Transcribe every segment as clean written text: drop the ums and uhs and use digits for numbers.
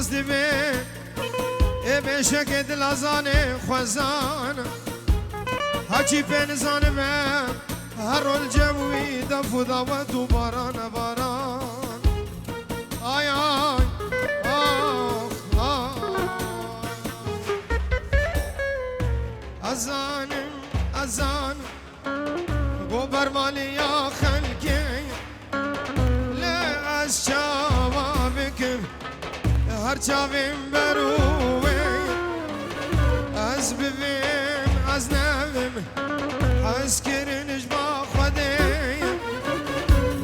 باز دبی بشه که دل ازانه خوزان هرچی پنزانه من هر رول جوی دفو داوت و باران باران آی آی آخ آخ ازانم گو برمالی یا خلکی لی از چاوا بکم هر چاویم بروی از ببیم از نویم از کرنش با خودیم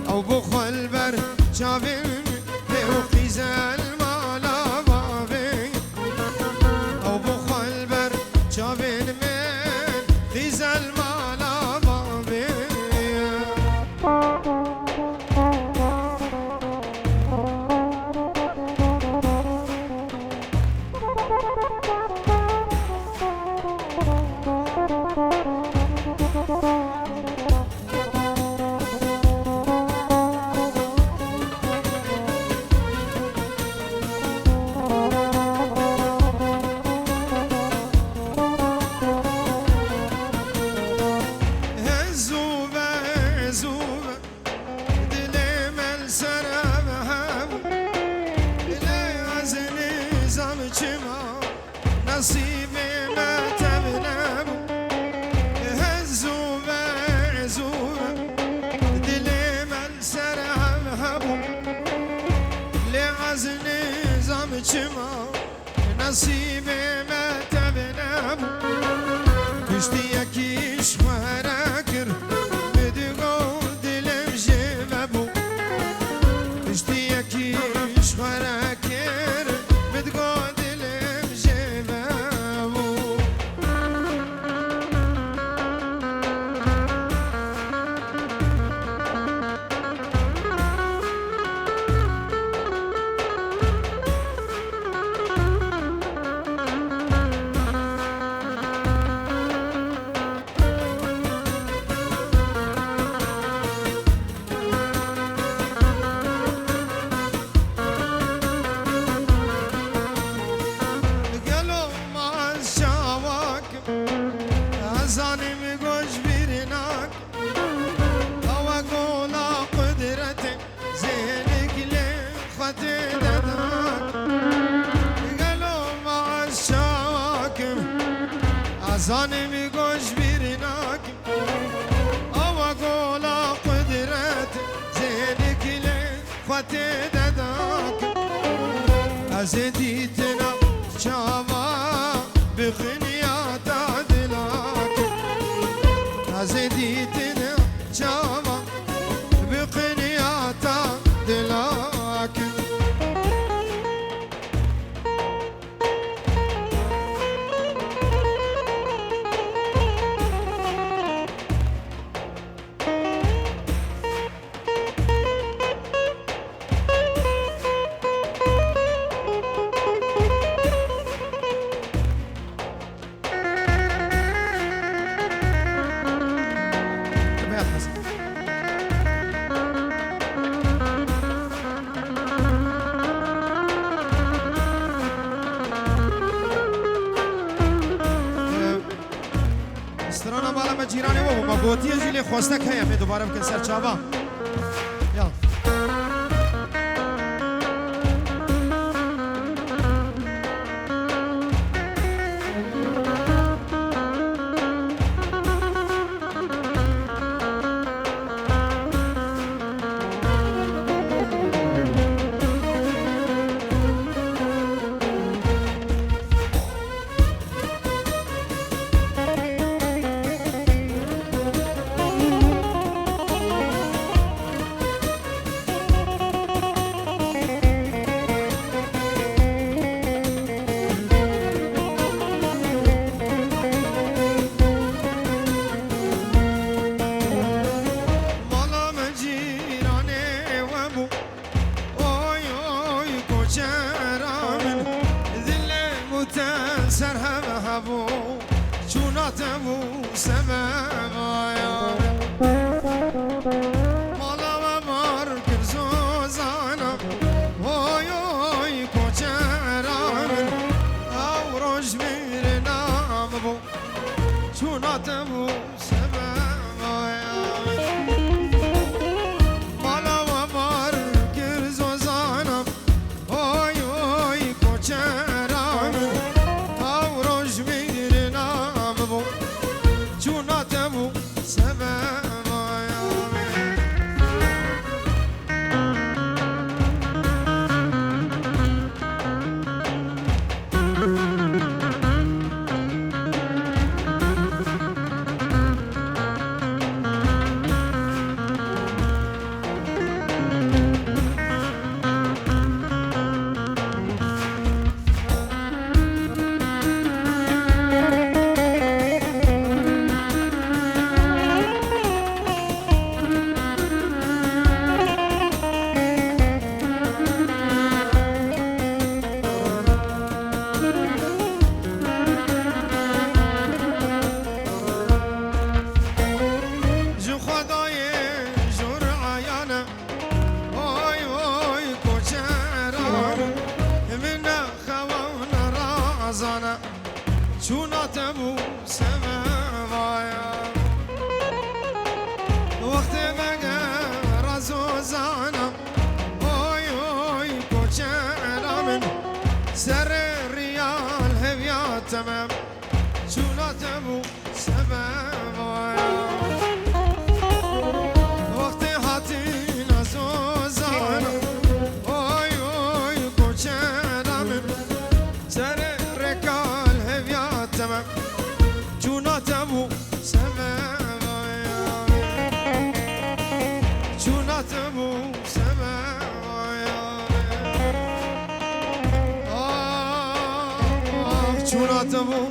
او بخل بر چاویم و خیز المالا بابیم او بخل بر چاویم من خیز المالا بابیم نصیبی متبنم هزوبه دلی من سرم هبو لعز نظام چما نصیبی متبنم کشتی یکیش خوره کر بدگو دلم جوابو کشتی یکیش خوره کر بدگو زانم گوش بیرناک هوا گولا قدرت زینک لی خط دداک گلو ما شاکم زانم گوش بیرناک هوا گولا قدرت زینک لی خط دداک از دیتنا چاوا بخنیات زديتنا جاما بقنياتا دلاك استرانا مالا ما جیرانی و ما گوتیه جیلی خواسته که همه دوباره بکن سر چاوا یا تبو سماويا مالا ومار كرز وزانم اوي اوي كوچران او روش ميرنا مبو چونا تبو سماويا چونا تبو سماوایا وقت مگه رازو زانم اوی اوی کوچرامن سر ریال هویاتمم چونا تبو سماوایا وقت هاتی نازو زانم اوی اوی کوچرامن سر رکال هویاتمم چونا تبو سماوایا چونا تبو سماوایا چونا تبو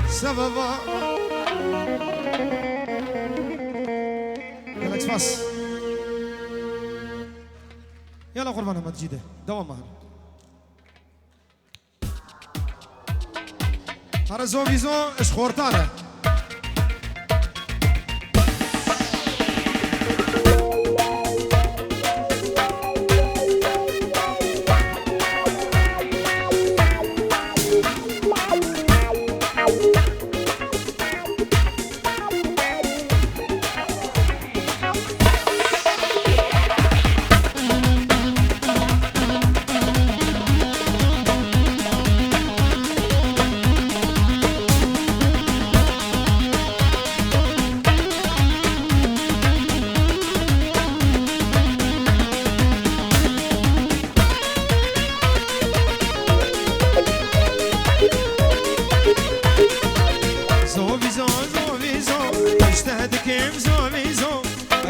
سماوایا يلا اكسفاس يلا قربان احمد جيده دوام معنا هر زو ویزو اش خورتانه اجتهدكم زوميزو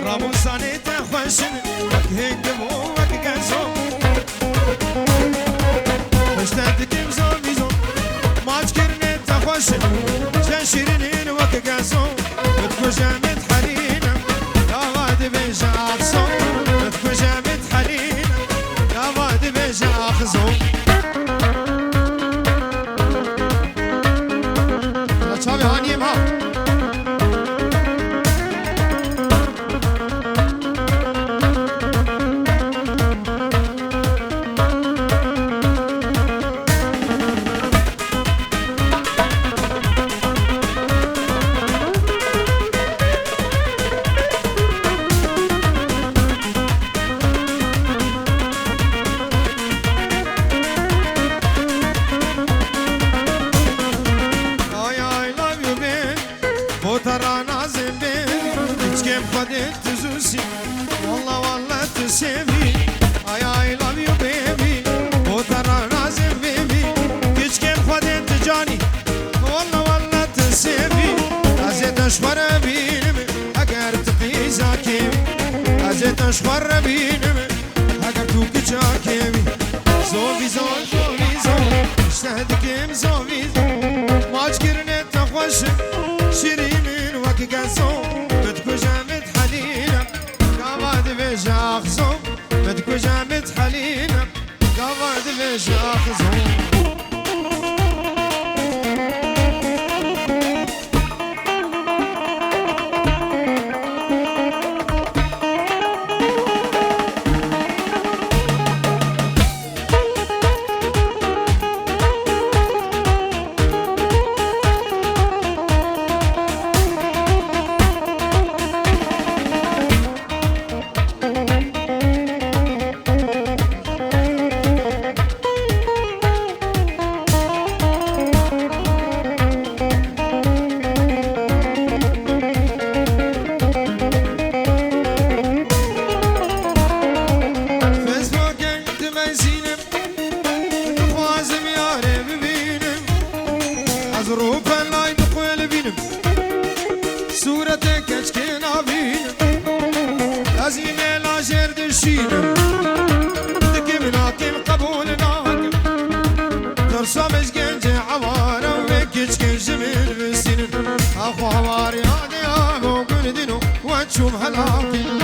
رامو صانيت خوشن وكهنج مو وكجزو اجتهدكم زوميزو ما تكرنت خوشن شنشرين وكجزو بتكوجامت حنينة يا واد بيجا اخزو بتكوجامت حنينة يا واد بيجا اخزو لا تشابي هانيم ها والله والله تسيبي I love you baby وترى لازم بيبي كيش كيف خدت جاني والله والله تسيبي أزيد أشفر بينم أقر تقيزا كيم أزيد أشفر بينم أقر توكي جاكيمي زوبي زوبي زوبي زوبي اشتهدكم زوبي ما تكرنت تخوش شيرين وكي قزو بدكو جامد حليلة قابد بيجا أخزو بدكو جامد حليلة قابد بيجا أخزو صورتك كشكين عبين لازم لا جرد الشين دكم ناكم قبول ناكم ترسمش جنج عوارة وكشكين جميل بالسنين أخو عواري هادي أبو قلدنو وتشوف هلاكي